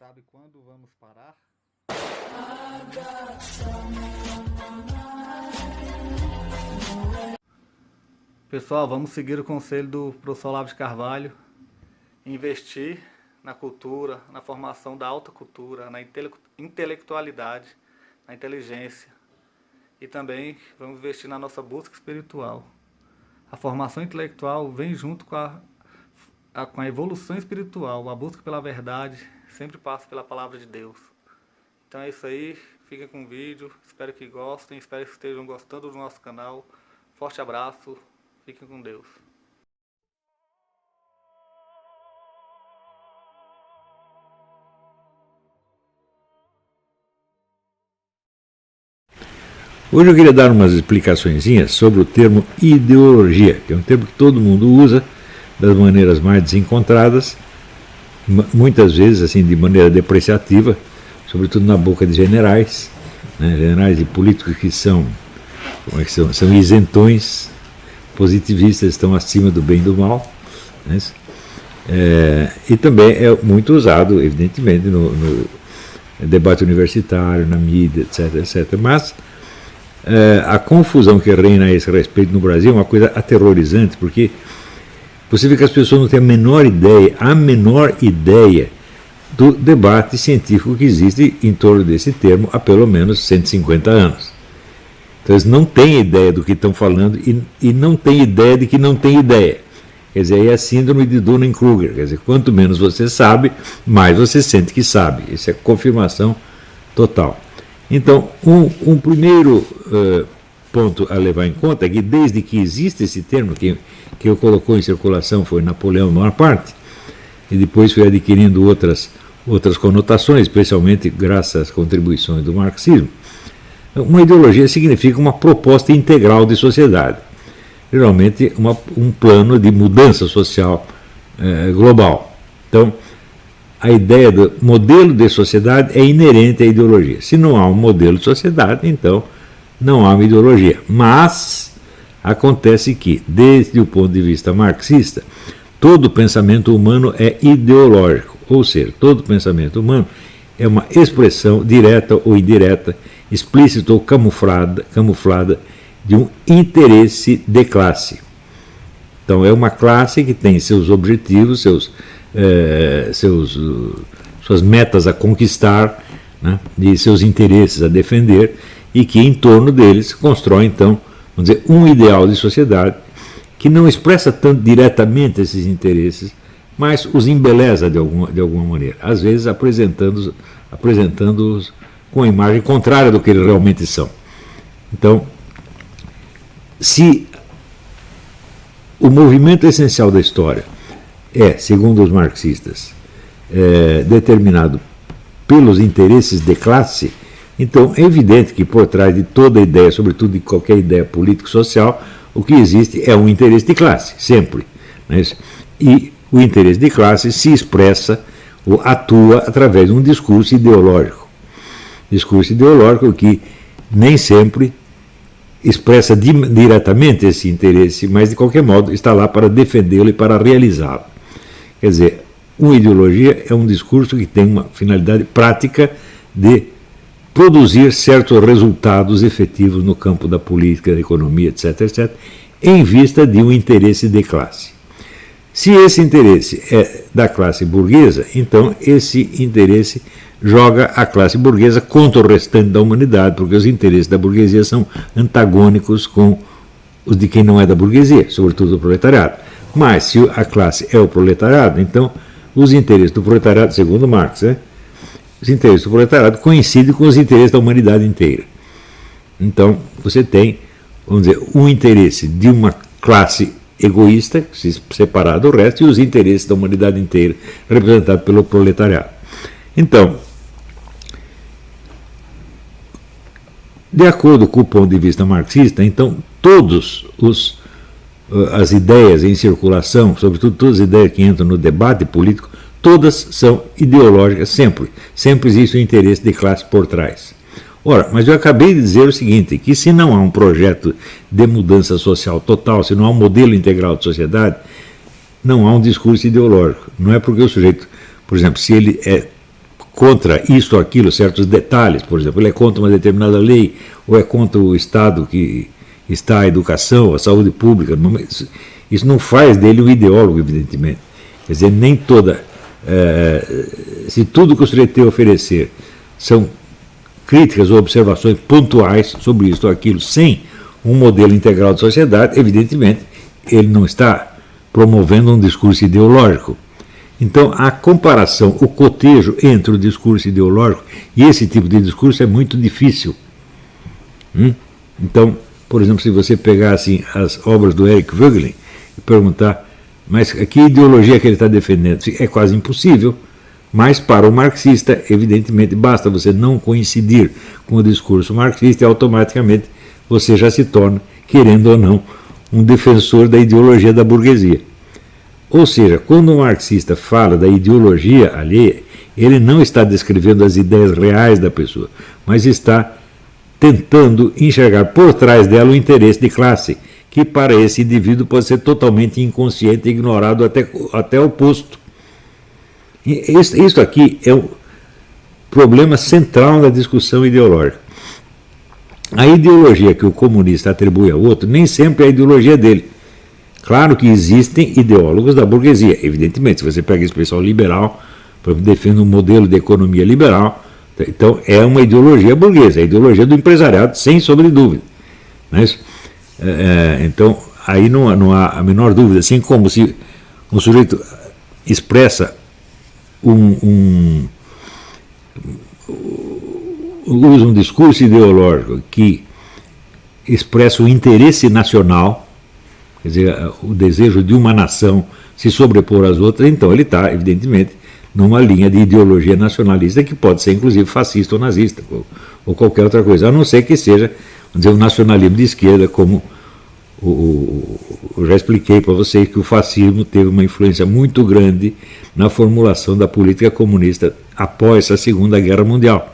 sabe quando vamos parar? Pessoal, vamos seguir o conselho do professor Olavo de Carvalho, investir na cultura, na formação da alta cultura, na intelectualidade, na inteligência, e também vamos investir na nossa busca espiritual. A formação intelectual vem junto com a evolução espiritual, a busca pela verdade sempre passa pela palavra de Deus. Então é isso aí, fiquem com o vídeo, espero que gostem, espero que estejam gostando do nosso canal. Forte abraço, fiquem com Deus. Hoje eu queria dar umas explicaçõezinhas sobre o termo ideologia, que é um termo que todo mundo usa das maneiras mais desencontradas, muitas vezes assim de maneira depreciativa, sobretudo na boca de generais, né, generais e políticos que são isentões, positivistas, estão acima do bem e do mal, né, e também é muito usado, evidentemente, no debate universitário, na mídia, etc, etc. Mas a confusão que reina a esse respeito no Brasil é uma coisa aterrorizante, porque você vê que as pessoas não têm a menor ideia do debate científico que existe em torno desse termo há pelo menos 150 anos. Então eles não têm ideia do que estão falando e não têm ideia de que não têm ideia. Quer dizer, é a síndrome de Dunning-Kruger. Quer dizer, quanto menos você sabe, mais você sente que sabe. Isso é confirmação total. Então, um primeiro ponto a levar em conta é que desde que existe esse termo, que eu colocou em circulação foi Napoleão Bonaparte, e depois foi adquirindo outras conotações, especialmente graças às contribuições do marxismo. Uma ideologia significa uma proposta integral de sociedade, geralmente um plano de mudança social global. Então, a ideia do modelo de sociedade é inerente à ideologia. Se não há um modelo de sociedade, então não há uma ideologia. Mas acontece que, desde o ponto de vista marxista, todo pensamento humano é ideológico, ou seja, todo pensamento humano é uma expressão direta ou indireta, explícita ou camuflada de um interesse de classe. Então é uma classe que tem seus objetivos, suas metas a conquistar, né, e seus interesses a defender, e que em torno deles constrói então, vamos dizer, um ideal de sociedade que não expressa tanto diretamente esses interesses, mas os embeleza de alguma maneira, às vezes apresentando-os com a imagem contrária do que eles realmente são. Então, se o movimento essencial da história é, segundo os marxistas, determinado pelos interesses de classe, então é evidente que por trás de toda ideia, sobretudo de qualquer ideia político-social, o que existe é um interesse de classe, sempre. Né? E o interesse de classe se expressa ou atua através de um discurso ideológico. Discurso ideológico que nem sempre expressa diretamente esse interesse, mas de qualquer modo está lá para defendê-lo e para realizá-lo. Quer dizer, uma ideologia é um discurso que tem uma finalidade prática de produzir certos resultados efetivos no campo da política, da economia, etc., etc., em vista de um interesse de classe. Se esse interesse é da classe burguesa, então esse interesse joga a classe burguesa contra o restante da humanidade, porque os interesses da burguesia são antagônicos com os de quem não é da burguesia, sobretudo do proletariado. Mas se a classe é o proletariado, então os interesses do proletariado, segundo Marx, os interesses do proletariado coincidem com os interesses da humanidade inteira. Então você tem, vamos dizer, um interesse de uma classe egoísta, separado do resto, e os interesses da humanidade inteira, representados pelo proletariado. Então, de acordo com o ponto de vista marxista, então todos as ideias em circulação, sobretudo todas as ideias que entram no debate político, todas são ideológicas, sempre. Sempre existe um interesse de classe por trás. Ora, mas eu acabei de dizer o seguinte, que se não há um projeto de mudança social total, se não há um modelo integral de sociedade, não há um discurso ideológico. Não é porque o sujeito, por exemplo, se ele é contra isto ou aquilo, certos detalhes, por exemplo, ele é contra uma determinada lei, ou é contra o Estado que está a educação, a saúde pública. Isso não faz dele um ideólogo, evidentemente. Quer dizer, nem toda... se tudo que o sujeito tem a oferecer são críticas ou observações pontuais sobre isso ou aquilo, sem um modelo integral de sociedade, evidentemente, ele não está promovendo um discurso ideológico. Então, a comparação, o cotejo entre o discurso ideológico e esse tipo de discurso é muito difícil. Então, por exemplo, se você pegar assim, as obras do Eric Voegelin e perguntar, mas que ideologia que ele está defendendo? É quase impossível, mas para o marxista, evidentemente, basta você não coincidir com o discurso marxista e automaticamente você já se torna, querendo ou não, um defensor da ideologia da burguesia. Ou seja, quando um marxista fala da ideologia alheia, ele não está descrevendo as ideias reais da pessoa, mas está tentando enxergar por trás dela o interesse de classe, que para esse indivíduo pode ser totalmente inconsciente e ignorado até oposto. Isso aqui é o problema central da discussão ideológica. A ideologia que o comunista atribui ao outro nem sempre é a ideologia dele. Claro que existem ideólogos da burguesia, evidentemente. Se você pega esse pessoal liberal, defende um modelo de economia liberal, então é uma ideologia burguesa, é a ideologia do empresariado, sem sombra de dúvida. Mas, então, aí não há a menor dúvida, assim como se um sujeito expressa usa um discurso ideológico que expressa o interesse nacional, quer dizer, o desejo de uma nação se sobrepor às outras, então ele está, evidentemente, numa linha de ideologia nacionalista que pode ser, inclusive, fascista ou nazista, ou qualquer outra coisa, a não ser que seja, vamos dizer, um nacionalismo de esquerda, como eu já expliquei para vocês que o fascismo teve uma influência muito grande na formulação da política comunista após a Segunda Guerra Mundial.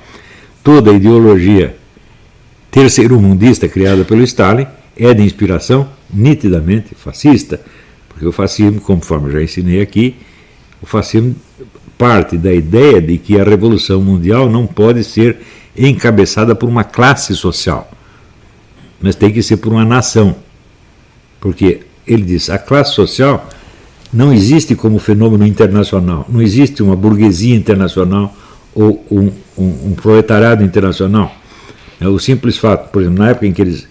Toda a ideologia terceiro-mundista criada pelo Stalin é de inspiração nitidamente fascista, porque o fascismo, conforme eu já ensinei aqui, o fascismo parte da ideia de que a Revolução Mundial não pode ser encabeçada por uma classe social, mas tem que ser por uma nação. Porque ele diz, a classe social não existe como fenômeno internacional, não existe uma burguesia internacional ou um proletariado internacional. O simples fato, por exemplo, na época em que eles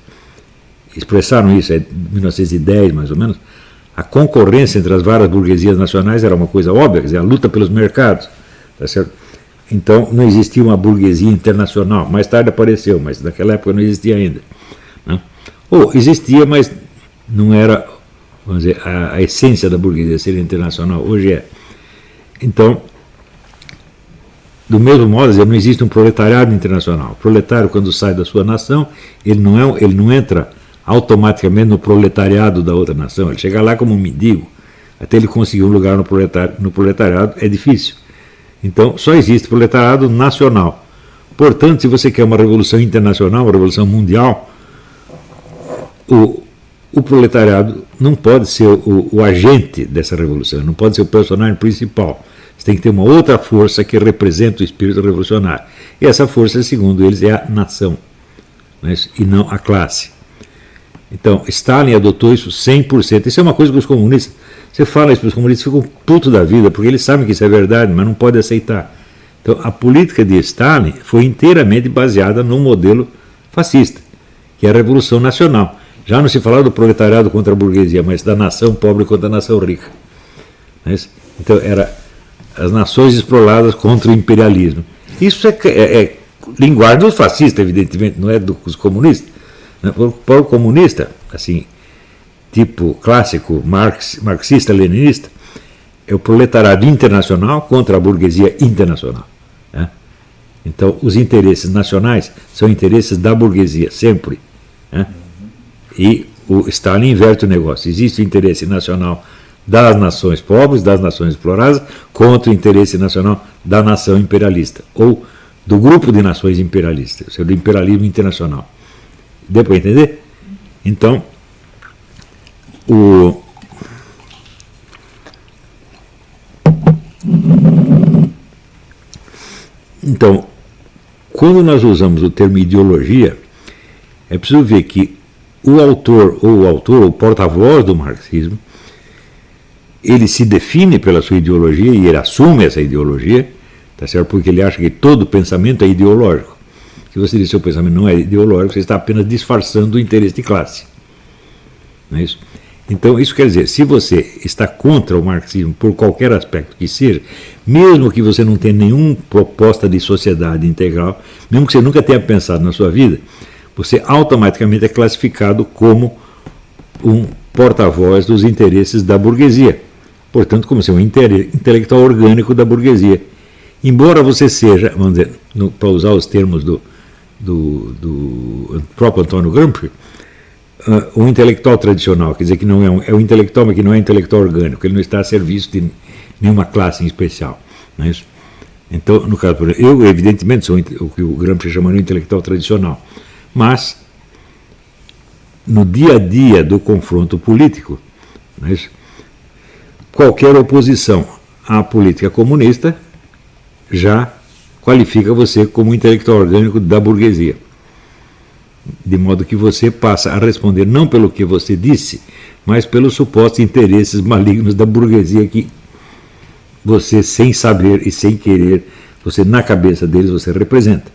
expressaram isso, em 1910 mais ou menos, a concorrência entre as várias burguesias nacionais era uma coisa óbvia, quer dizer, a luta pelos mercados, tá certo? Então não existia uma burguesia internacional, mais tarde apareceu, mas naquela época não existia ainda, né? Ou existia, mas não era, vamos dizer, a essência da burguesia ser internacional, hoje é. Então, do mesmo modo, não existe um proletariado internacional. O proletário, quando sai da sua nação, ele não entra automaticamente no proletariado da outra nação, ele chega lá como um mendigo, até ele conseguir um lugar no proletariado é difícil. Então, só existe proletariado nacional. Portanto, se você quer uma revolução internacional, uma revolução mundial, o proletariado não pode ser o agente dessa revolução, não pode ser o personagem principal. Você tem que ter uma outra força que representa o espírito revolucionário. E essa força, segundo eles, é a nação, né, e não a classe. Então, Stalin adotou isso 100%. Isso é uma coisa que os comunistas, você fala isso para os comunistas, ficam putos da vida, porque eles sabem que isso é verdade, mas não podem aceitar. Então, a política de Stalin foi inteiramente baseada num modelo fascista, que é a Revolução Nacional. Já não se falava do proletariado contra a burguesia, mas da nação pobre contra a nação rica. Então, era as nações exploradas contra o imperialismo. Isso é linguagem dos fascistas, evidentemente, não é dos comunistas. Para o comunista, assim, tipo clássico marxista-leninista, é o proletariado internacional contra a burguesia internacional, né? Então, os interesses nacionais são interesses da burguesia, sempre, né? E o Stalin inverte o negócio. Existe o interesse nacional das nações pobres, das nações exploradas, contra o interesse nacional da nação imperialista, ou do grupo de nações imperialistas, ou seja, do imperialismo internacional. Deu para entender? Então, Então, quando nós usamos o termo ideologia, é preciso ver que o autor, o porta-voz do marxismo, ele se define pela sua ideologia e ele assume essa ideologia, tá certo? Porque ele acha que todo pensamento é ideológico. Se você diz que seu pensamento não é ideológico, você está apenas disfarçando o interesse de classe. Não é isso? Então, isso quer dizer, se você está contra o marxismo por qualquer aspecto que seja, mesmo que você não tenha nenhuma proposta de sociedade integral, mesmo que você nunca tenha pensado na sua vida, você automaticamente é classificado como um porta-voz dos interesses da burguesia. Portanto, como se um intelectual orgânico da burguesia. Embora você seja, vamos dizer, para usar os termos do próprio Antônio Gramsci, um intelectual tradicional, quer dizer que não é um intelectual, mas que não é intelectual orgânico, ele não está a serviço de nenhuma classe em especial. Não é isso? Então, no caso, eu evidentemente sou o que o Gramsci chama de intelectual tradicional, mas no dia a dia do confronto político, não é isso? Qualquer oposição à política comunista já qualifica você como intelectual orgânico da burguesia. De modo que você passa a responder não pelo que você disse, mas pelos supostos interesses malignos da burguesia que você, sem saber e sem querer, você na cabeça deles você representa.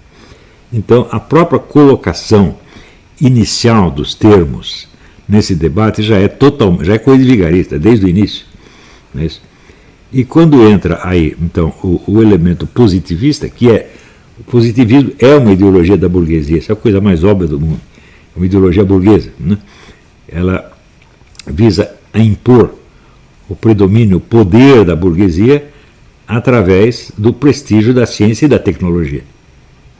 Então, a própria colocação inicial dos termos nesse debate já é coisa de vigarista, desde o início. Não é isso? E quando entra aí, então, o elemento positivista, o positivismo é uma ideologia da burguesia, essa é a coisa mais óbvia do mundo, é uma ideologia burguesa, né? Ela visa a impor o predomínio, o poder da burguesia através do prestígio da ciência e da tecnologia.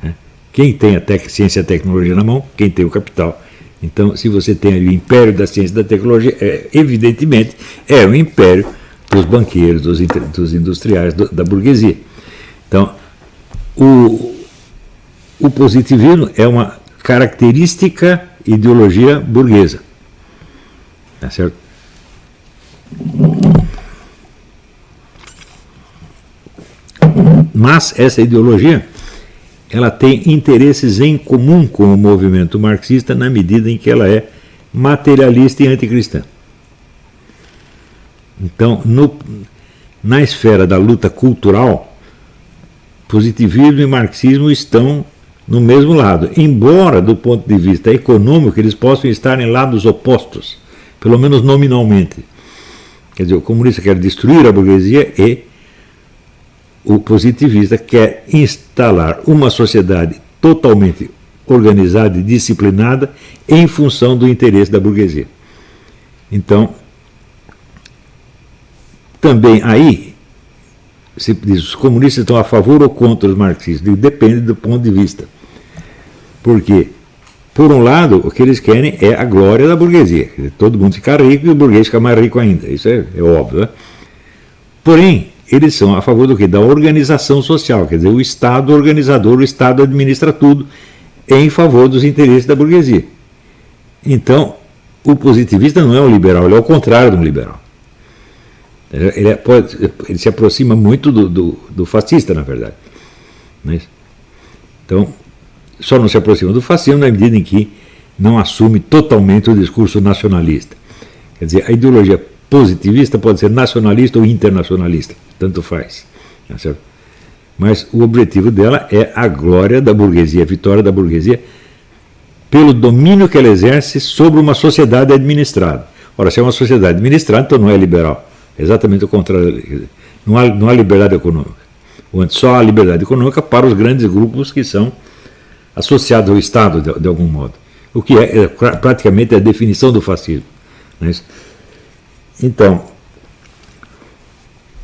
Né? Quem tem a ciência e a tecnologia na mão, quem tem o capital. Então, se você tem ali o império da ciência e da tecnologia, evidentemente é o império dos banqueiros, dos industriais, da burguesia. Então, o positivismo é uma característica ideologia burguesa. Tá certo? Mas essa ideologia ela tem interesses em comum com o movimento marxista na medida em que ela é materialista e anticristã. Então, na esfera da luta cultural, positivismo e marxismo estão no mesmo lado, embora do ponto de vista econômico eles possam estar em lados opostos, pelo menos nominalmente. Quer dizer, o comunista quer destruir a burguesia e o positivista quer instalar uma sociedade totalmente organizada e disciplinada em função do interesse da burguesia. Então, também aí, se diz, os comunistas estão a favor ou contra os marxistas, depende do ponto de vista. Porque, por um lado, o que eles querem é a glória da burguesia. Quer dizer, todo mundo fica rico e o burguês fica mais rico ainda. Isso é óbvio. Né? Porém, eles são a favor do quê? Da organização social. Quer dizer, o Estado organizador, o Estado administra tudo em favor dos interesses da burguesia. Então, o positivista não é um liberal, ele é o contrário de um liberal. Ele se aproxima muito do fascista, na verdade. Não é isso? Então, só não se aproxima do fascismo na medida em que não assume totalmente o discurso nacionalista. Quer dizer, a ideologia positivista pode ser nacionalista ou internacionalista, tanto faz. Tá certo? Mas o objetivo dela é a glória da burguesia, a vitória da burguesia pelo domínio que ela exerce sobre uma sociedade administrada. Ora, se é uma sociedade administrada, então não é liberal. Exatamente o contrário. Não há liberdade econômica. Só há liberdade econômica para os grandes grupos que são associados ao Estado, de algum modo. O que é praticamente a definição do fascismo. Não é isso? Então,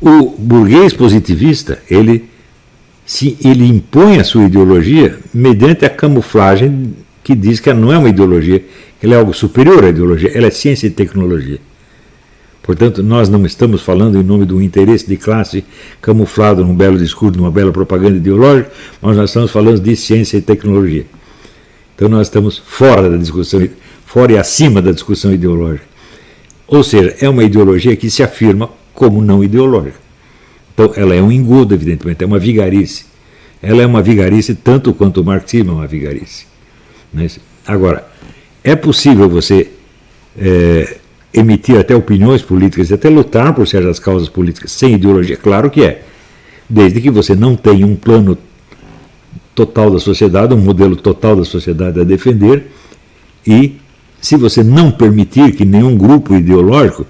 o burguês positivista, ele impõe a sua ideologia mediante a camuflagem que diz que ela não é uma ideologia, que ela é algo superior à ideologia, ela é ciência e tecnologia. Portanto, nós não estamos falando em nome do interesse de classe camuflado num belo discurso, numa bela propaganda ideológica, mas nós estamos falando de ciência e tecnologia. Então nós estamos fora da discussão, fora e acima da discussão ideológica. Ou seja, é uma ideologia que se afirma como não ideológica. Então ela é um engodo, evidentemente, é uma vigarice. ela é uma vigarice tanto quanto o marxismo é uma vigarice. Né? Agora, é possível você emitir até opiniões políticas e até lutar por certas causas políticas sem ideologia? Claro que é, desde que você não tenha um plano total da sociedade, um modelo total da sociedade a defender, e se você não permitir que nenhum grupo ideológico,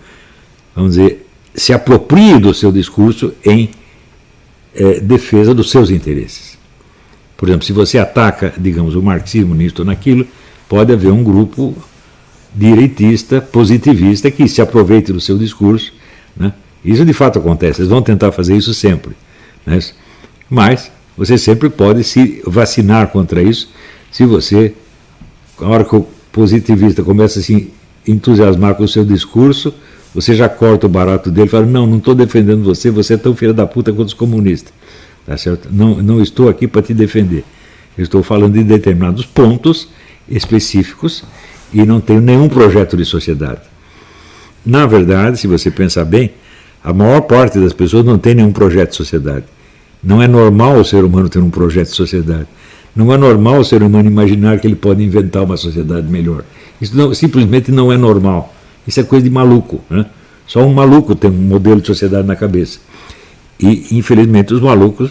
vamos dizer, se aproprie do seu discurso em defesa dos seus interesses. Por exemplo, se você ataca, digamos, o marxismo nisto ou naquilo, pode haver um grupo direitista, positivista, que se aproveite do seu discurso, né? Isso de fato acontece, eles vão tentar fazer isso sempre, né? Mas você sempre pode se vacinar contra isso, se você, a hora que o positivista começa a se entusiasmar com o seu discurso, você já corta o barato dele e fala, não estou defendendo você, você é tão filho da puta quanto os comunistas. Tá certo? Não estou aqui para te defender. Eu estou falando de determinados pontos específicos e não tenho nenhum projeto de sociedade. Na verdade, se você pensar bem, a maior parte das pessoas não tem nenhum projeto de sociedade. Não é normal o ser humano ter um projeto de sociedade. Não é normal o ser humano imaginar que ele pode inventar uma sociedade melhor. Isso simplesmente não é normal. Isso é coisa de maluco, né? Só um maluco tem um modelo de sociedade na cabeça. E, infelizmente, os malucos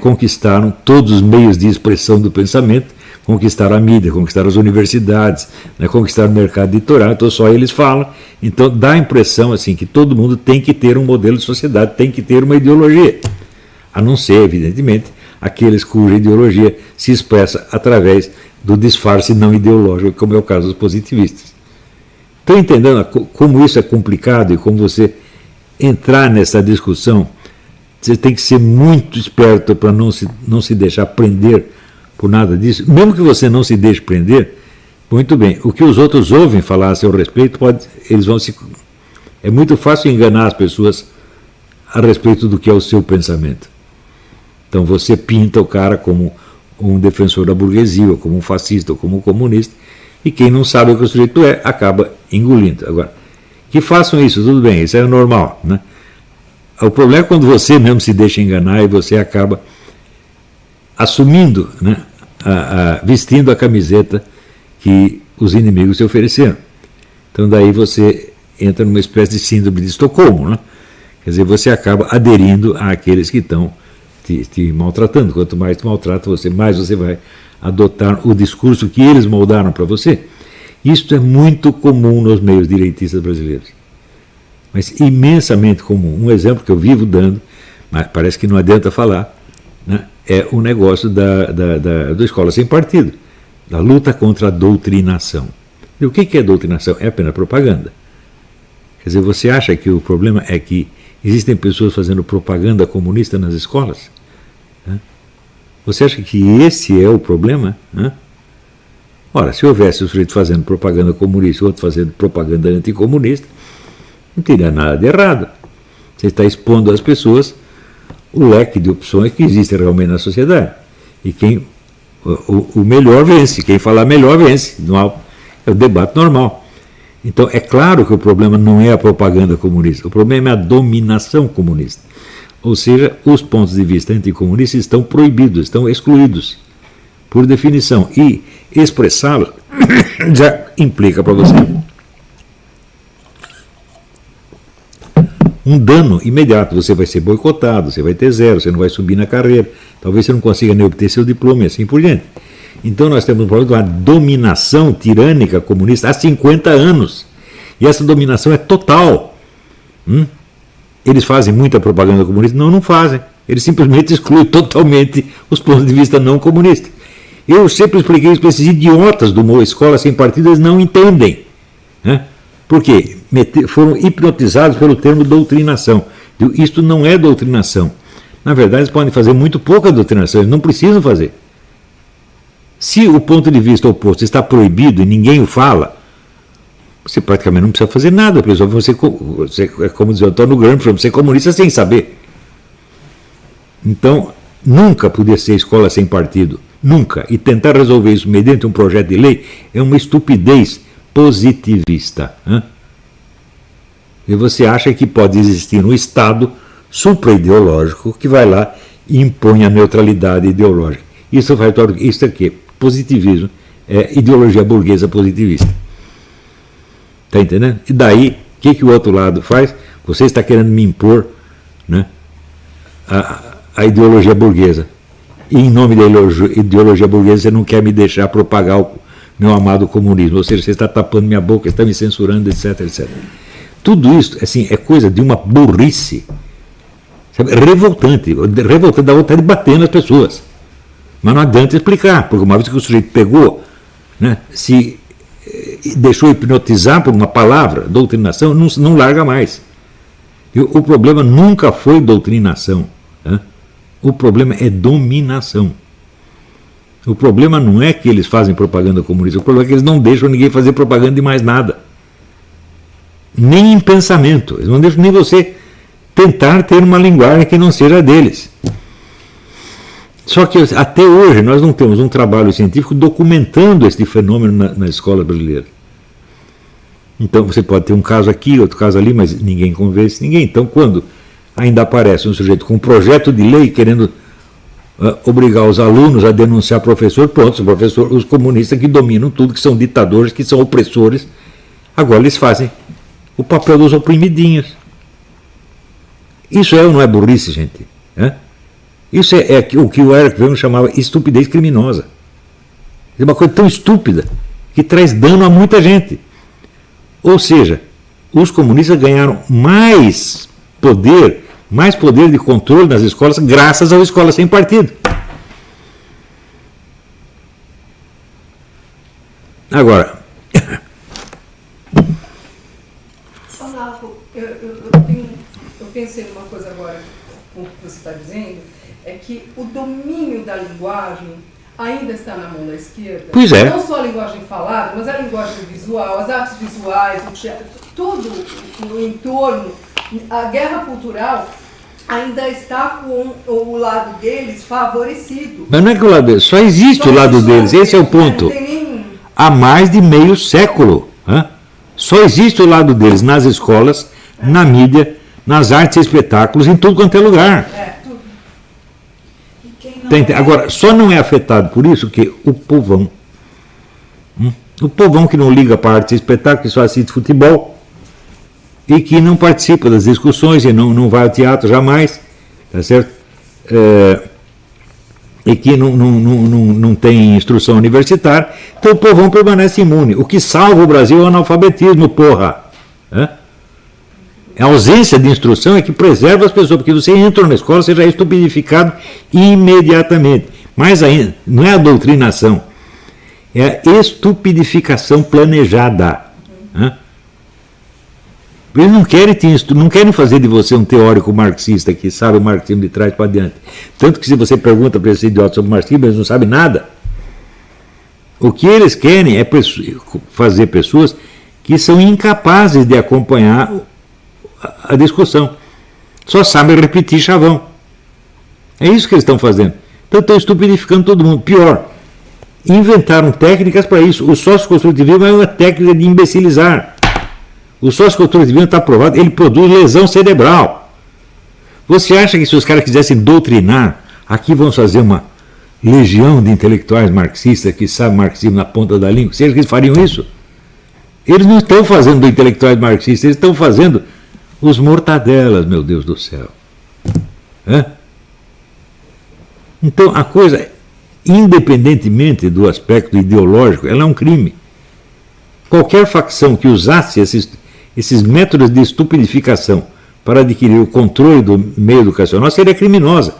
conquistaram todos os meios de expressão do pensamento, conquistaram a mídia, conquistaram as universidades, né, conquistaram o mercado editorial, então só eles falam. Então dá a impressão assim, que todo mundo tem que ter um modelo de sociedade, tem que ter uma ideologia. A não ser, evidentemente, aqueles cuja ideologia se expressa através do disfarce não ideológico, como é o caso dos positivistas. Estão entendendo como isso é complicado e como você entrar nessa discussão, você tem que ser muito esperto para não se deixar prender por nada disso. Mesmo que você não se deixe prender, muito bem, o que os outros ouvem falar a seu respeito, é muito fácil enganar as pessoas a respeito do que é o seu pensamento. Então você pinta o cara como um defensor da burguesia, ou como um fascista, ou como um comunista, e quem não sabe o que o sujeito é, acaba engolindo. Agora, que façam isso, tudo bem, isso é normal, né? O problema é quando você mesmo se deixa enganar e você acaba assumindo, né, vestindo a camiseta que os inimigos te ofereceram. Então daí você entra numa espécie de síndrome de Estocolmo, né? Quer dizer, você acaba aderindo àqueles que estão te maltratando. Quanto mais te maltrata você, mais você vai adotar o discurso que eles moldaram para você. Isto é muito comum nos meios direitistas brasileiros. Mas imensamente comum. Um exemplo que eu vivo dando, mas parece que não adianta falar, né, é o negócio da escola sem partido, da luta contra a doutrinação. E o que é doutrinação? É apenas propaganda. Quer dizer, você acha que o problema é que existem pessoas fazendo propaganda comunista nas escolas? Você acha que esse é o problema? Ora, se houvesse o sujeito fazendo propaganda comunista e outro fazendo propaganda anticomunista, não teria nada de errado. Você está expondo às pessoas o leque de opções que existem realmente na sociedade. E o melhor vence, quem falar melhor vence. É o debate normal. Então, é claro que o problema não é a propaganda comunista, o problema é a dominação comunista. Ou seja, os pontos de vista anticomunistas estão proibidos, estão excluídos, por definição. E expressá-los já implica para você um dano imediato. Você vai ser boicotado, você vai ter zero, você não vai subir na carreira, talvez você não consiga nem obter seu diploma e assim por diante. Então nós temos um problema de uma dominação tirânica comunista há 50 anos. E essa dominação é total. Eles fazem muita propaganda comunista? Não fazem. Eles simplesmente excluem totalmente os pontos de vista não comunistas. Eu sempre expliquei isso para esses idiotas de uma escola sem partido, eles não entendem. Por quê? Foram hipnotizados pelo termo doutrinação. Isto não é doutrinação. Na verdade, eles podem fazer muito pouca doutrinação, eles não precisam fazer. Se o ponto de vista oposto está proibido e ninguém o fala, você praticamente não precisa fazer nada, pessoal. Você é como dizia o Antônio Gramsci, você é comunista sem saber. Então, nunca podia ser escola sem partido. Nunca. E tentar resolver isso mediante um projeto de lei é uma estupidez positivista. E você acha que pode existir um Estado supra-ideológico que vai lá impõe a neutralidade ideológica. Isso faz isso aqui, positivismo, é ideologia burguesa positivista. Está entendendo? E daí, o que o outro lado faz? Você está querendo me impor, né, a ideologia burguesa. E em nome da ideologia burguesa, você não quer me deixar propagar o meu amado comunismo. Ou seja, você está tapando minha boca, está me censurando, etc, etc. Tudo isso, assim, é coisa de uma burrice, sabe, revoltante dá vontade de bater nas pessoas. Mas não adianta explicar, porque uma vez que o sujeito pegou, né, se deixou hipnotizar por uma palavra, doutrinação, não larga mais. E o problema nunca foi doutrinação, né? O problema é dominação. O problema não é que eles fazem propaganda comunista, o problema é que eles não deixam ninguém fazer propaganda de mais nada. Nem em pensamento. Eles não deixam nem você tentar ter uma linguagem que não seja deles. Só que até hoje nós não temos um trabalho científico documentando este fenômeno na escola brasileira. Então você pode ter um caso aqui, outro caso ali, mas ninguém convence ninguém. Então quando ainda aparece um sujeito com um projeto de lei querendo obrigar os alunos a denunciar professor, pronto, os comunistas que dominam tudo, que são ditadores, que são opressores, agora eles fazem o papel dos oprimidinhos. Isso é ou não é burrice, gente? Isso é o que o Eric Wegener chamava estupidez criminosa. É uma coisa tão estúpida que traz dano a muita gente. Ou seja, os comunistas ganharam mais poder de controle nas escolas graças às escolas sem partido. Agora, Olavo, eu pensei numa coisa agora com o que você está dizendo, é que o domínio da linguagem ainda está na mão da esquerda. Pois é. Não só a linguagem falada, mas a linguagem visual, as artes visuais, o teatro, tudo no entorno, a guerra cultural ainda está com o lado deles favorecido. Mas não é que o lado deles, só existe o lado deles, esse é o ponto. Há mais de meio século. Só existe o lado deles nas escolas, na mídia, nas artes e espetáculos, em tudo quanto é lugar. Tudo. Agora, só não é afetado por isso que o povão. O povão que não liga para arte e espetáculo, que só assiste futebol, e que não participa das discussões, e não vai ao teatro jamais, tá certo? E que não tem instrução universitária, então o povão permanece imune. O que salva o Brasil é o analfabetismo, porra. A ausência de instrução é que preserva as pessoas, porque você entra na escola, você já é estupidificado imediatamente. Mais ainda, não é a doutrinação, é a estupidificação planejada. Eles não querem fazer de você um teórico marxista que sabe o marxismo de trás para diante. Tanto que se você pergunta para esse idiota sobre o marxismo, eles não sabem nada. O que eles querem é fazer pessoas que são incapazes de acompanhar a discussão. Só sabem repetir chavão. É isso que eles estão fazendo. Então estão estupidificando todo mundo. Pior, inventaram técnicas para isso. O sócio-construtivismo é uma técnica de imbecilizar. O sócio-construtivismo está provado, ele produz lesão cerebral. Você acha que se os caras quisessem doutrinar, aqui vão fazer uma legião de intelectuais marxistas que sabem marxismo na ponta da língua, você acha que eles fariam isso? Eles não estão fazendo intelectuais marxistas, eles estão fazendo os mortadelas, meu Deus do céu. Então, a coisa, independentemente do aspecto ideológico, ela é um crime. Qualquer facção que usasse esses métodos de estupidificação para adquirir o controle do meio educacional seria criminosa.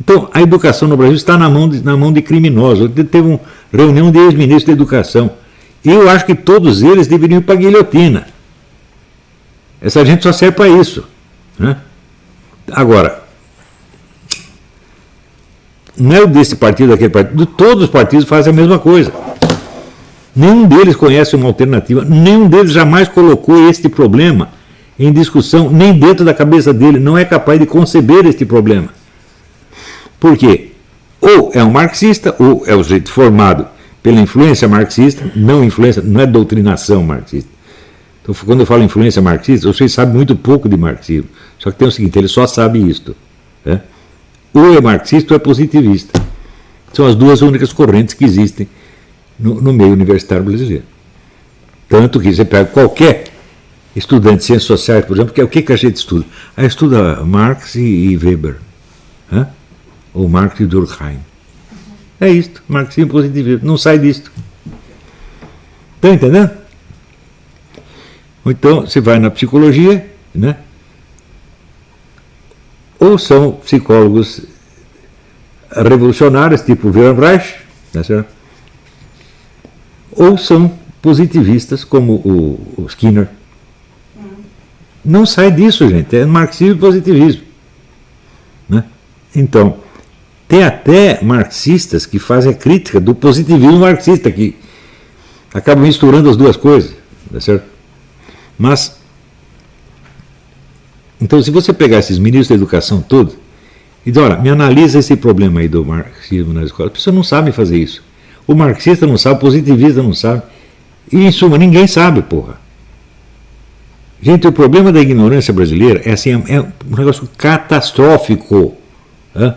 Então, a educação no Brasil está na mão de criminosos. Teve uma reunião de ex-ministros da educação. Eu acho que todos eles deveriam ir para a guilhotina. Essa gente só serve para isso. Agora, não é desse partido, daquele partido, todos os partidos fazem a mesma coisa. Nenhum deles conhece uma alternativa, nenhum deles jamais colocou este problema em discussão, nem dentro da cabeça dele, não é capaz de conceber este problema. Por quê? Ou é um marxista, ou é o sujeito formado pela influência marxista, não é doutrinação marxista. Então, quando eu falo influência marxista, você sabe muito pouco de marxismo. Só que tem o seguinte, ele só sabe isto. ou é marxista ou é positivista. São as duas únicas correntes que existem no meio universitário brasileiro. Tanto que você pega qualquer estudante de ciências sociais, por exemplo, que é o que a gente estuda? Estuda Marx e Weber, né? Ou Marx e Durkheim. É isto, marxismo positivismo, não sai disto. Estão entendendo? Então, você vai na psicologia, né? Ou são psicólogos revolucionários, tipo Wilhelm Reich, né, certo? Ou são positivistas, como o Skinner. Não sai disso, gente. É marxismo e positivismo. Né? Então, tem até marxistas que fazem a crítica do positivismo marxista, que acabam misturando as duas coisas. Tá certo? Mas, então, se você pegar esses ministros da educação todos e dizer, olha, me analisa esse problema aí do marxismo na escola, as pessoas não sabem fazer isso. O marxista não sabe, o positivista não sabe. E, em suma, ninguém sabe, porra. Gente, o problema da ignorância brasileira é assim, é um negócio catastrófico. Né?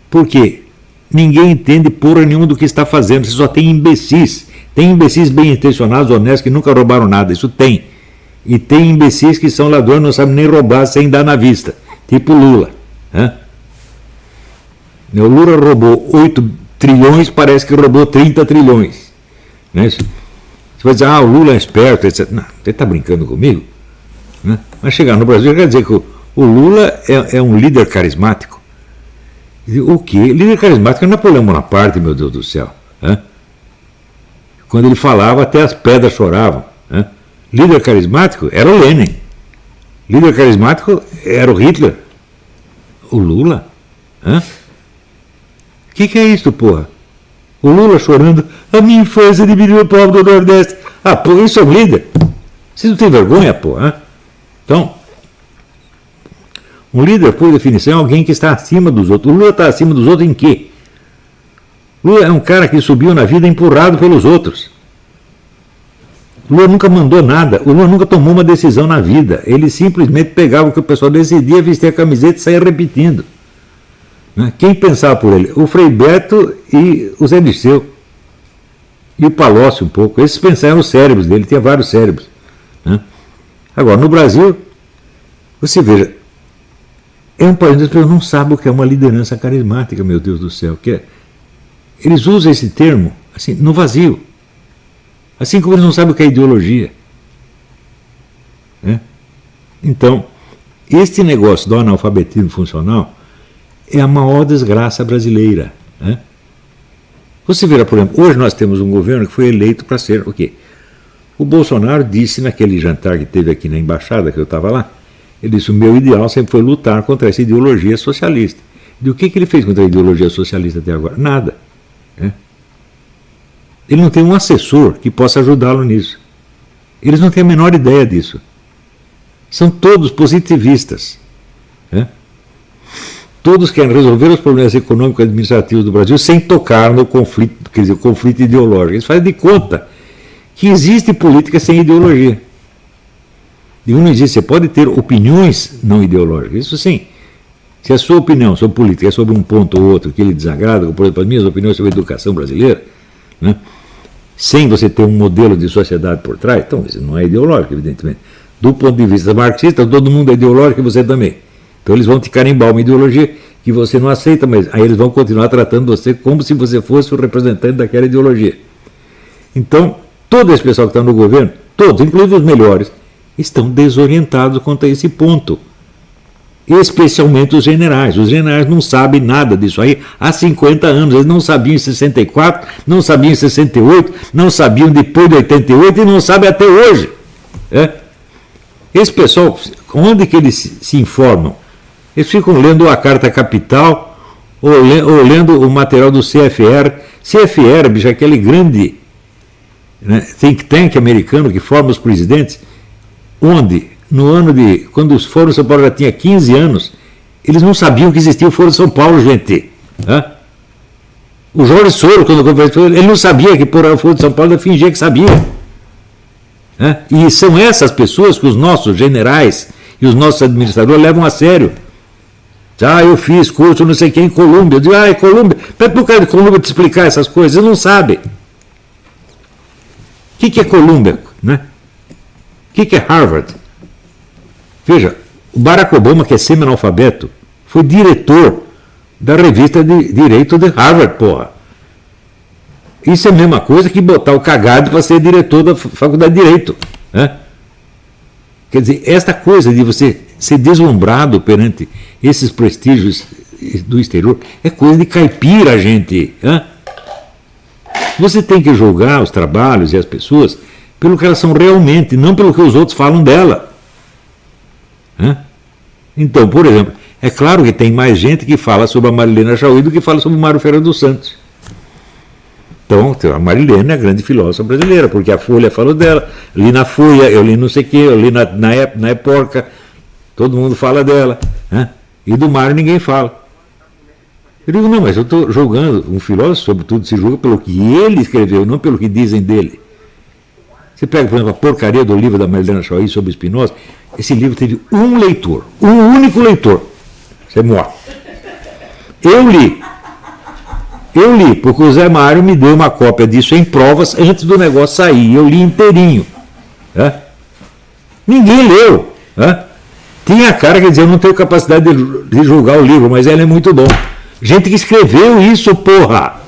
Por quê? Ninguém entende porra nenhuma do que está fazendo. Você só tem imbecis. Tem imbecis bem intencionados, honestos, que nunca roubaram nada. Isso tem. E tem imbecis que são ladrões, não sabem nem roubar sem dar na vista. Tipo Lula. Né? O Lula roubou 8 trilhões, parece que roubou 30 trilhões. Né? Você vai dizer, o Lula é esperto, etc. Não, você está brincando comigo? Né? Mas chegar no Brasil quer dizer que o Lula é um líder carismático. O quê? Líder carismático é Napoleão Bonaparte, meu Deus do céu. Né? Quando ele falava, até as pedras choravam. Né? Líder carismático era o Lenin. Líder carismático era o Hitler. O Lula? O que é isso, porra? O Lula chorando, a minha infância dividiu o povo do Nordeste. Pô, isso é um líder? Vocês não têm vergonha, porra? Então, um líder, por definição, é alguém que está acima dos outros. O Lula está acima dos outros em quê? O Lula é um cara que subiu na vida empurrado pelos outros. O Lula nunca mandou nada. O Lula nunca tomou uma decisão na vida. Ele simplesmente pegava o que o pessoal decidia, vestia a camiseta e saía repetindo. Quem pensava por ele? O Frei Beto e o Zé Dirceu. E o Palocci um pouco. Esses pensavam os cérebros dele, tinha vários cérebros. Né? Agora, no Brasil, você veja, é um país onde as pessoas não sabem o que é uma liderança carismática, meu Deus do céu. Eles usam esse termo assim, no vazio. Assim como eles não sabem o que é ideologia. Né? Então, este negócio do analfabetismo funcional é a maior desgraça brasileira. Né? Você verá, por exemplo, hoje nós temos um governo que foi eleito para ser o quê? O Bolsonaro disse naquele jantar que teve aqui na embaixada, que eu estava lá, ele disse, o meu ideal sempre foi lutar contra essa ideologia socialista. E o que ele fez contra a ideologia socialista até agora? Nada. Né? Ele não tem um assessor que possa ajudá-lo nisso. Eles não têm a menor ideia disso. São todos positivistas. Né? Todos querem resolver os problemas econômicos e administrativos do Brasil sem tocar no conflito, quer dizer, o conflito ideológico. Eles fazem de conta que existe política sem ideologia. E não existe, você pode ter opiniões não ideológicas, isso sim. Se a sua opinião sobre política é sobre um ponto ou outro que lhe desagrada, como por exemplo as minhas opiniões sobre a educação brasileira, né, sem você ter um modelo de sociedade por trás, então isso não é ideológico, evidentemente. Do ponto de vista marxista, todo mundo é ideológico e você também. Então eles vão te carimbar uma ideologia que você não aceita, mas aí eles vão continuar tratando você como se você fosse o representante daquela ideologia. Então, todo esse pessoal que está no governo, todos, inclusive os melhores, estão desorientados quanto a esse ponto. Especialmente os generais. Os generais não sabem nada disso aí há 50 anos. Eles não sabiam em 64, não sabiam em 68, não sabiam depois de 88 e não sabem até hoje. Esse pessoal, onde que eles se informam? Eles ficam lendo a Carta Capital ou lendo o material do CFR. CFR, bicho, aquele grande, né, think tank americano que forma os presidentes, onde, no ano de, quando o Foro de São Paulo já tinha 15 anos, eles não sabiam que existia o Foro de São Paulo, gente. O Jorge Soro, quando conversou, ele não sabia que por o Foro de São Paulo, ele fingia que sabia. E são essas pessoas que os nossos generais e os nossos administradores levam a sério. Ah, eu fiz curso não sei quem em Colômbia. Eu digo, é Colômbia. Pede para o cara de Colômbia te explicar essas coisas, ele não sabe. O que é Colômbia? Né? O que é Harvard? Veja, o Barack Obama, que é semi-analfabeto, foi diretor da revista de Direito de Harvard, porra. Isso é a mesma coisa que botar o cagado para ser diretor da Faculdade de Direito. Né? Quer dizer, esta coisa de você ser deslumbrado perante esses prestígios do exterior é coisa de caipira, gente. Né? Você tem que julgar os trabalhos e as pessoas pelo que elas são realmente, não pelo que os outros falam dela. Né? Então, por exemplo, é claro que tem mais gente que fala sobre a Marilena Chauí do que fala sobre o Mário Ferreira dos Santos. Então, a Marilena é a grande filósofa brasileira, porque a Folha falou dela, li na Folha, eu li não sei o quê, eu li na Época, todo mundo fala dela. Né? E do Mário ninguém fala. Eu digo, não, mas eu estou julgando um filósofo, sobretudo se julga pelo que ele escreveu, não pelo que dizem dele. Você pega, por exemplo, a porcaria do livro da Marilena Chauí sobre Spinoza, esse livro teve um leitor, um único leitor. Você morre. Eu li, porque o Zé Mário me deu uma cópia disso em provas antes do negócio sair. Eu li inteirinho. Né? Ninguém leu. Né? Tinha a cara que dizia, eu não tenho capacidade de julgar o livro, mas ele é muito bom. Gente que escreveu isso, porra!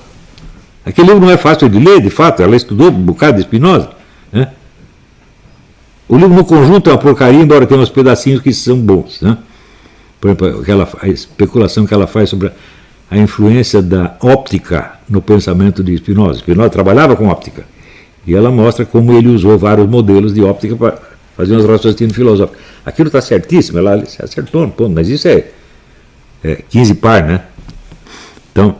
Aquele livro não é fácil de ler, de fato, ela estudou um bocado de Spinoza. Né? O livro no conjunto é uma porcaria, embora tenha uns pedacinhos que são bons. Né? Por exemplo, a especulação que ela faz sobre a influência da óptica no pensamento de Spinoza. Spinoza trabalhava com óptica. E ela mostra como ele usou vários modelos de óptica para fazer uns raciocínios filosóficos. Aquilo está certíssimo, ela se acertou, pô, mas isso é 15 par, né? Então,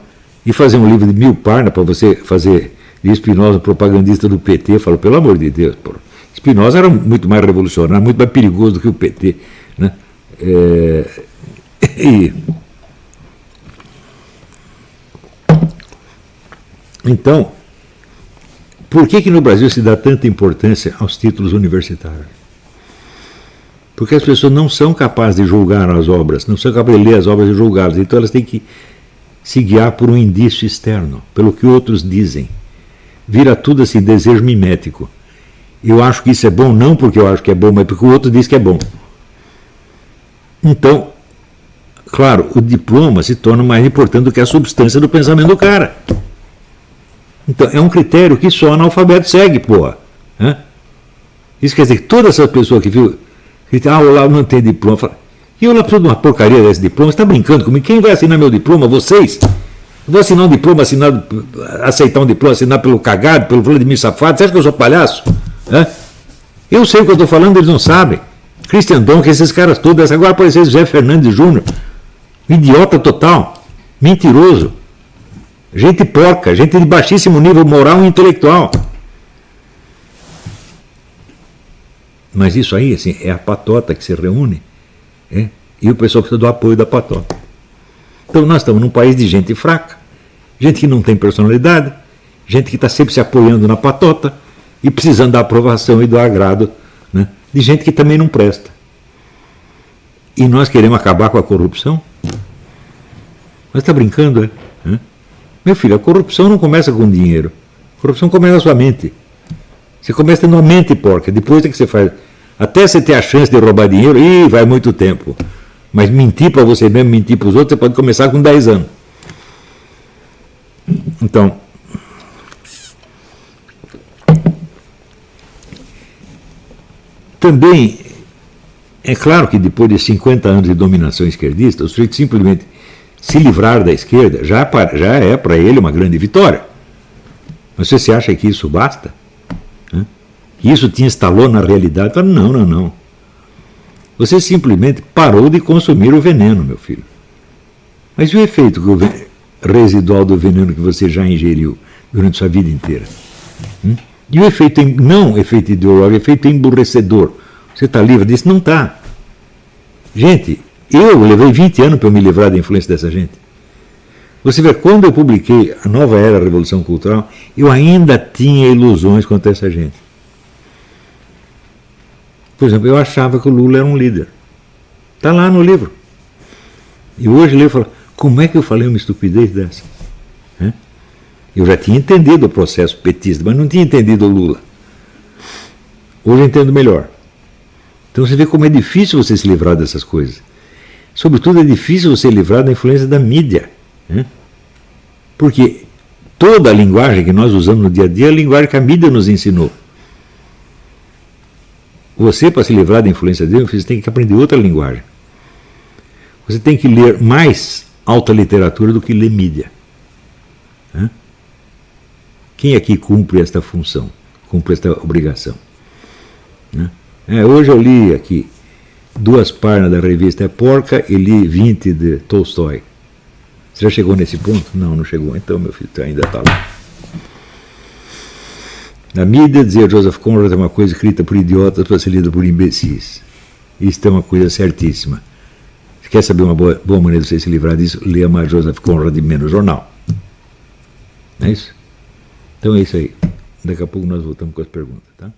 e fazer um livro de 1000 páginas para você fazer de Spinoza propagandista do PT, eu falo, pelo amor de Deus, pô. Spinoza era muito mais revolucionário, muito mais perigoso do que o PT. Né? Então, por que no Brasil se dá tanta importância aos títulos universitários? Porque as pessoas não são capazes de julgar as obras, não são capazes de ler as obras e julgá-las, então elas têm que se guiar por um indício externo, pelo que outros dizem. Vira tudo assim, desejo mimético. Eu acho que isso é bom, não porque eu acho que é bom, mas porque o outro diz que é bom. Então, claro, o diploma se torna mais importante do que a substância do pensamento do cara. Então, é um critério que só analfabeto segue, porra. Né? Isso quer dizer que todas essas pessoas que viu, o Olavo não tem diploma, fala, e eu lá preciso de uma porcaria desse diploma, você está brincando comigo? Quem vai assinar meu diploma? Vocês? Eu vou assinar um diploma, aceitar um diploma, assinar pelo cagado, pelo Vladimir Safado, você acha que eu sou palhaço? Eu sei o que eu estou falando, eles não sabem. Christian Donk, esses caras todos, agora apareceu José Fernandes Júnior, idiota total, mentiroso, gente porca, gente de baixíssimo nível moral e intelectual. Mas isso aí, assim, é a patota que se reúne, e o pessoal precisa do apoio da patota. Então nós estamos num país de gente fraca, gente que não tem personalidade, gente que está sempre se apoiando na patota e precisando da aprovação e do agrado, né, de gente que também não presta. E nós queremos acabar com a corrupção? Mas está brincando, Meu filho, a corrupção não começa com dinheiro. A corrupção começa na sua mente. Você começa tendo uma mente porca. Depois é que você faz. Até você ter a chance de roubar dinheiro, vai muito tempo. Mas mentir para você mesmo, mentir para os outros, você pode começar com 10 anos. Então, também, é claro que depois de 50 anos de dominação esquerdista, o sujeito simplesmente se livrar da esquerda já é para ele uma grande vitória. Mas você acha que isso basta? Que isso te instalou na realidade? Não. Você simplesmente parou de consumir o veneno, meu filho. Mas e o efeito residual do veneno que você já ingeriu durante sua vida inteira? E o efeito, não efeito ideológico, efeito emburrecedor. Você está livre disso? Não está. Gente, eu levei 20 anos para me livrar da influência dessa gente. Você vê, quando eu publiquei A Nova Era da Revolução Cultural, eu ainda tinha ilusões quanto a essa gente. Por exemplo, eu achava que o Lula era um líder. Está lá no livro. E hoje ele fala, como é que eu falei uma estupidez dessa? Né? Eu já tinha entendido o processo petista, mas não tinha entendido o Lula. Hoje eu entendo melhor. Então você vê como é difícil você se livrar dessas coisas. Sobretudo é difícil você livrar da influência da mídia. Né? Porque toda a linguagem que nós usamos no dia a dia é a linguagem que a mídia nos ensinou. Você, para se livrar da influência dele, você tem que aprender outra linguagem. Você tem que ler mais alta literatura do que ler mídia. Né? Quem aqui cumpre esta função? Cumpre esta obrigação? Né? Hoje eu li aqui 2 páginas da revista Porca e li 20 de Tolstói. Você já chegou nesse ponto? Não, não chegou. Então, meu filho, ainda está lá. Na mídia, dizia Joseph Conrad, é uma coisa escrita por idiotas para ser lida por imbecis. Isso é uma coisa certíssima. Se quer saber uma boa maneira de você se livrar disso, leia mais Joseph Conrad e menos jornal. Não é isso? Então é isso aí. Daqui a pouco nós voltamos com as perguntas, tá?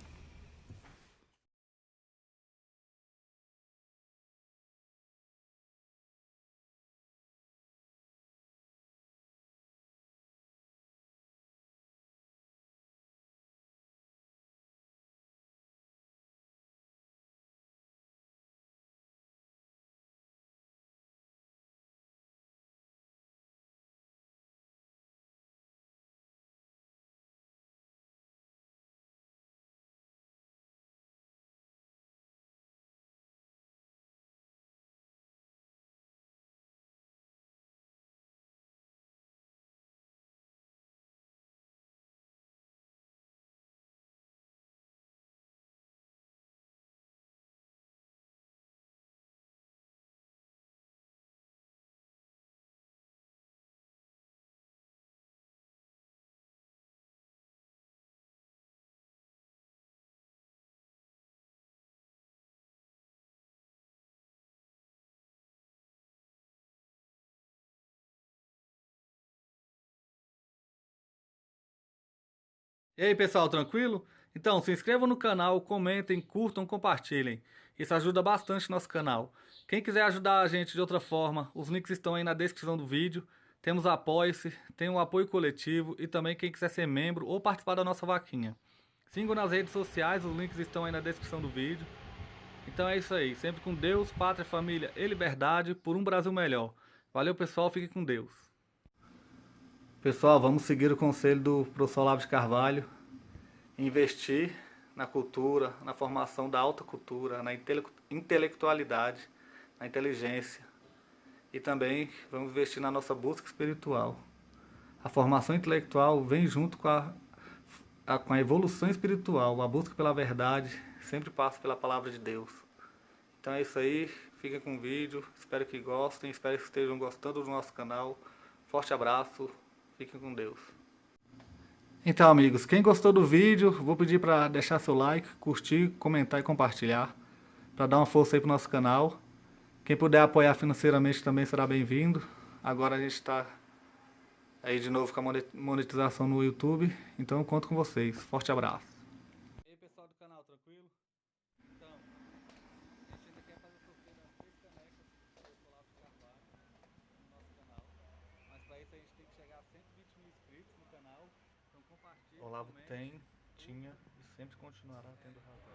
E aí pessoal, tranquilo? Então se inscrevam no canal, comentem, curtam, compartilhem. Isso ajuda bastante o nosso canal. Quem quiser ajudar a gente de outra forma, os links estão aí na descrição do vídeo. Temos Apoie-se, tem o apoio coletivo e também quem quiser ser membro ou participar da nossa vaquinha. Sigam nas redes sociais, os links estão aí na descrição do vídeo. Então é isso aí, sempre com Deus, pátria, família e liberdade por um Brasil melhor. Valeu pessoal, fiquem com Deus. Pessoal, vamos seguir o conselho do professor Olavo de Carvalho, investir na cultura, na formação da alta cultura, na intelectualidade, na inteligência e também vamos investir na nossa busca espiritual. A formação intelectual vem junto com a evolução espiritual, a busca pela verdade sempre passa pela palavra de Deus. Então é isso aí, fiquem com o vídeo, espero que gostem, espero que estejam gostando do nosso canal. Forte abraço. Fiquem com Deus. Então amigos, quem gostou do vídeo, vou pedir para deixar seu like, curtir, comentar e compartilhar, para dar uma força aí pro nosso canal. Quem puder apoiar financeiramente também será bem-vindo. Agora a gente está aí de novo com a monetização no YouTube, então eu conto com vocês. Forte abraço. E aí pessoal do canal, tranquilo? Então, a gente ainda quer fazer o sorteio das 3 canecas do Olavo de Carvalho no nosso canal. Mas para isso a gente tem que chegar a 120 mil inscritos no canal. Então compartilhe. Olavo tinha e sempre continuará tendo razão.